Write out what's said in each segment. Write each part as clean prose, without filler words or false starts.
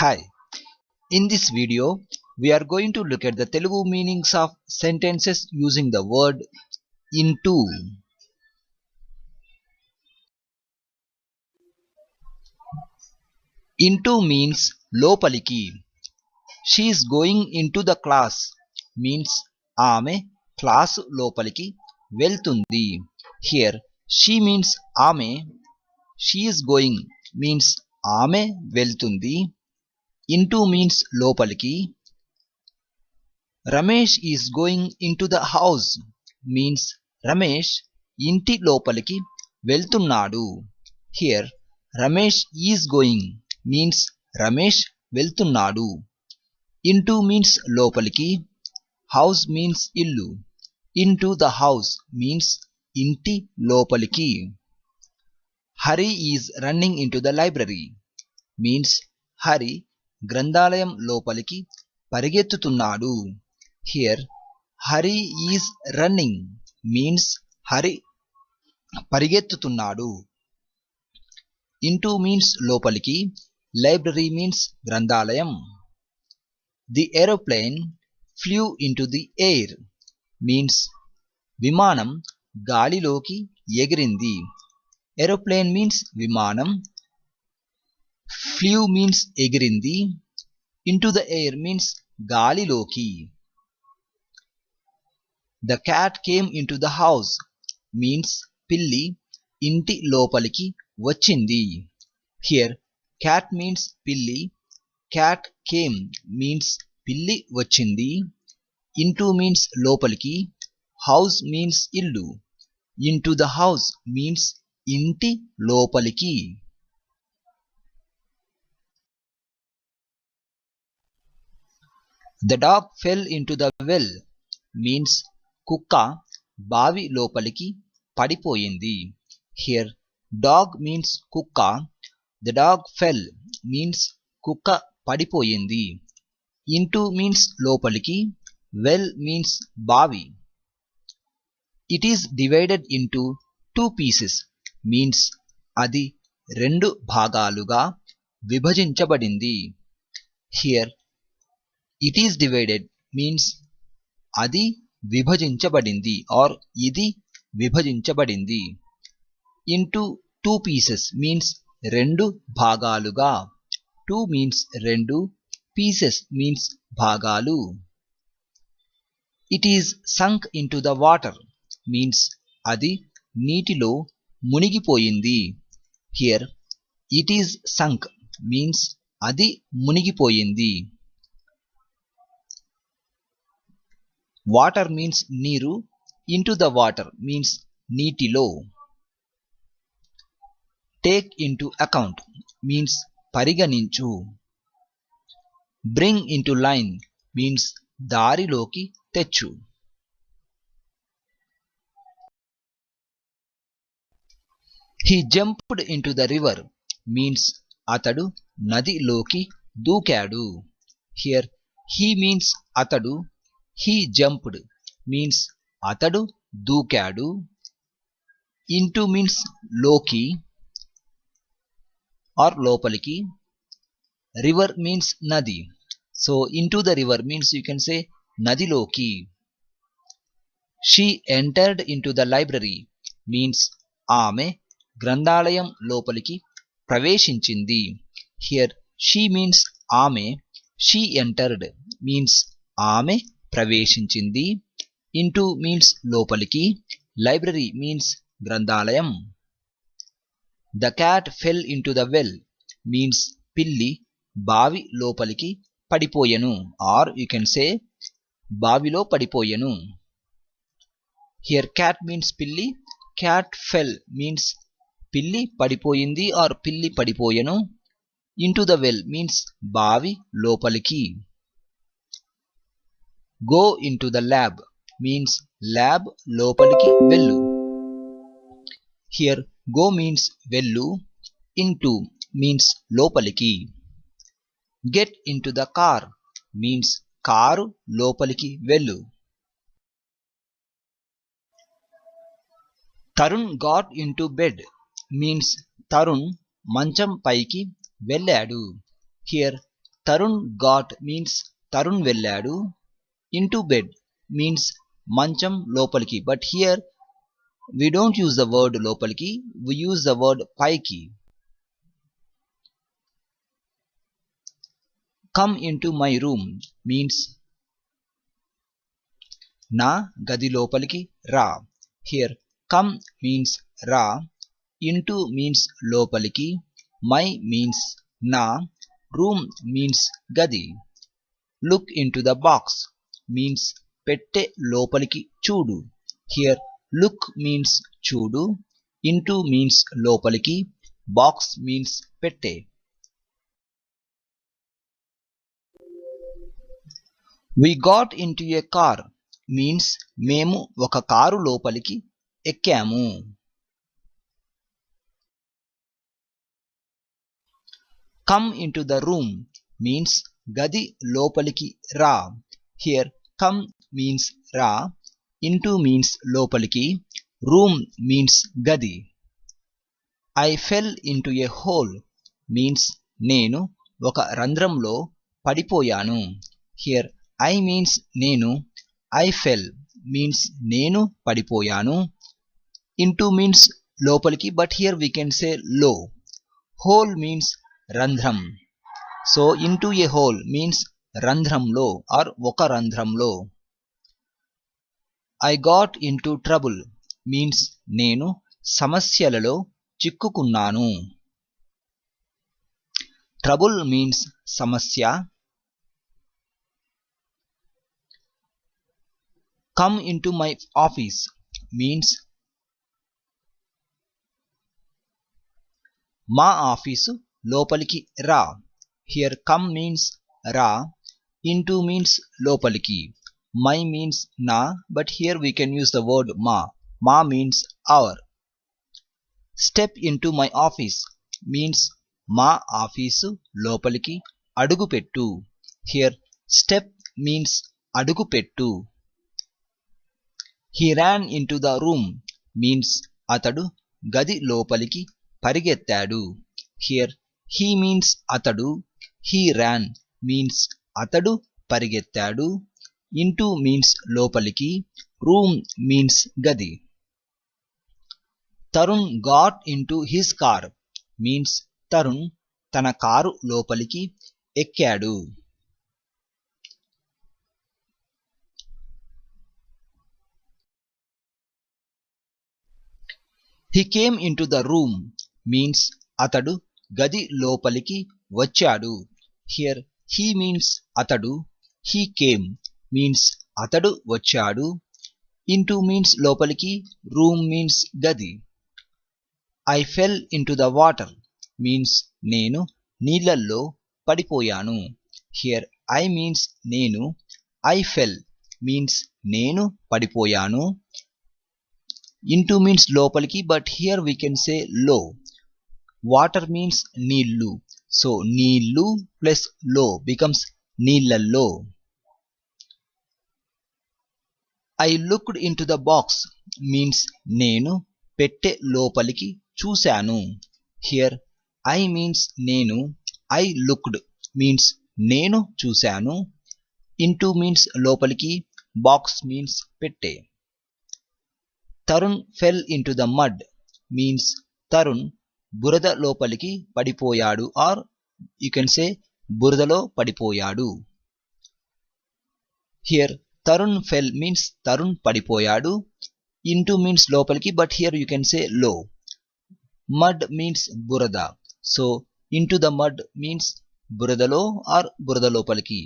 Hi, in this video we are going to look at the Telugu meanings of sentences using the word into. Into means lopaliki. She is going into the class means ఆమె class లోపలికి వెళ్తుంది. Here she means ఆమె, she is going means ఆమె వెళ్తుంది. Into means లోపలికి. Ramesh is going into the house means Ramesh ఇంటి లోపలికి వెళ్తున్నాడు. Here Ramesh is going means Ramesh వెళ్తున్నాడు. Into means లోపలికి. House means ఇల్లు. Into the house means ఇంటి లోపలికి. Hari is running into the library means Hari గ్రంథాలయం లోపలికి పరిగెత్తుతున్నాడు. Here Hari is running means Hari పరిగెత్తుతున్నాడు. Into means లోపలికి. Library means గ్రంథాలయం. The aeroplane flew into the air means విమానం గాలిలోకి ఎగిరింది. Aeroplane means విమానం. Flew means ఎగిరింది. Into the air means గాలిలోకి. The cat came into the house means పిల్లి ఇంటి లోపలికి వచ్చింది. Here cat means పిల్లి. Cat came means పిల్లి వచ్చింది. Into means లోపలికి. House means ఇల్లు. Into the house means ఇంటి లోపలికి. The dog fell into the well means కుక్క బావి లోపలికి పడిపోయింది. Here dog means కుక్క. The dog fell means కుక్క పడిపోయింది. Into means లోపలికి. Well means బావి. It is divided into two pieces means అది రెండు భాగాలుగా విభజించబడింది. Here it is divided means అది విభజించబడింది or ఇది విభజించబడింది. Into two pieces means రెండు భాగాలుగా. Two means రెండు. Pieces means భాగాలు. It is sunk into the water means అది నీటిలో మునిగిపోయింది. Here it is sunk means అది మునిగిపోయింది. Water means నీరు. Into the water means నీటిలో. Take into account means పరిగణించు. Bring into line means దారిలోకి తెచ్చు. He jumped into the river means అతడు నదిలోకి దూకాడు. Here he means అతడు. He jumped means అతడు దూకాడు. Into means లోకి or లోపలికి. River means nadi. So into the river means you can say nadiloki. She entered into the library means ఆమె గ్రంథాలయం లోపలికి ప్రవేశించింది. Here she means ఆమె. She entered means ఆమె ప్రవేశించింది. Into means లోపలికి. Library means గ్రంథాలయం. The cat fell into the well means పిల్లి బావి లోపలికి పడిపోయెను or you can say బావిలో పడిపోయెను. Here cat means పిల్లి. Cat fell means పిల్లి పడిపోయింది or పిల్లి పడిపోయెను. Into the well means బావి లోపలికి. Go into the lab means lab లోపలికి వెళ్ళు. Here go means వెళ్ళు. Into means లోపలికి. Get into the car means car లోపలికి వెళ్ళు. Tarun got into bed means Tarun మంచం పైకి వెళ్ళాడు. Here Tarun got means Tarun వెళ్ళాడు. ఇంటూ బెడ్ మీన్స్ మంచం లోపలికి. But here we don't use the word లోపలికి, we use the word పైకి. Come into my room means నా గది లోపలికి రా. Here come means రా, into means లోపలికి, my means నా, room means గది. Look into the box means పెట్టె లోపలికి చూడు. Here look means చూడు, into means లోపలికి, box means పెట్టె. We got into a car means మేము ఒక కారు లోపలికి ఎక్కాము. Come into the room means గది లోపలికి రా. Here come means రా, into means లోపలికి, room means గది. I fell into a hole means నేను ఒక రంధ్రంలో పడిపోయాను. Here I means నేను, I fell means నేను పడిపోయాను, into means లోపలికి, but here we can say low. Hole means రంధ్రం. So into a hole means రంధ్రంలో or ఒక రంధ్రంలో. I got into trouble means నేను సమస్యలలో చిక్కుకున్నాను. Trouble means సమస్య. Come into my office means మా office లోపలికి రా. Here come means రా, into means లోపలికి, my means నా, but here we can use the word మా. మా means our. Step into my office means మా ఆఫీసు లోపలికి అడుగుపెట్టు. Here step means అడుగుపెట్టు. He ran into the room means అతడు గది లోపలికి పరిగెత్తాడు. Here he means అతడు, he ran means అతడు పరిగెత్తాడు, into means లోపలికి, room means గది. Tarun got into his car means Tarun తన కారు లోపలికి ఎక్కాడు. He came into the room means అతడు గది లోపలికి వచ్చాడు. Here he means అతడు, he came means అతడు వచ్చాడు, into means లోపలికి, room means గది. I fell into the water means నేను నీళ్ళల్లో పడిపోయాను. Here I means నేను, I fell means నేను పడిపోయాను, into means లోపలికి, but here we can say low. Water means నీళ్ళు, so నీళ్ళు plus low becomes నీళ్ళల్లో. I looked into the box means నేను పెట్టె లోపలికి చూశాను. Here I means నేను, I looked means నేను చూశాను, into means లోపలికి, box means పెట్టె. Tarun fell into the mud means Tarun బురద లోపలికి పడిపోయాడు, or you can say బురదలో పడిపోయాడు. Here Tarun fell means Tarun పడిపోయాడు, into means లోపలికి, but here you can say low. Mud means బురద, so into the mud means బురదలో or బురద లోపలికి.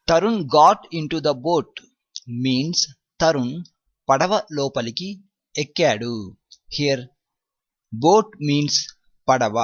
Tarun got into the boat means Tarun పడవ లోపలికి ఎక్కాడు. Here boat means పడవ.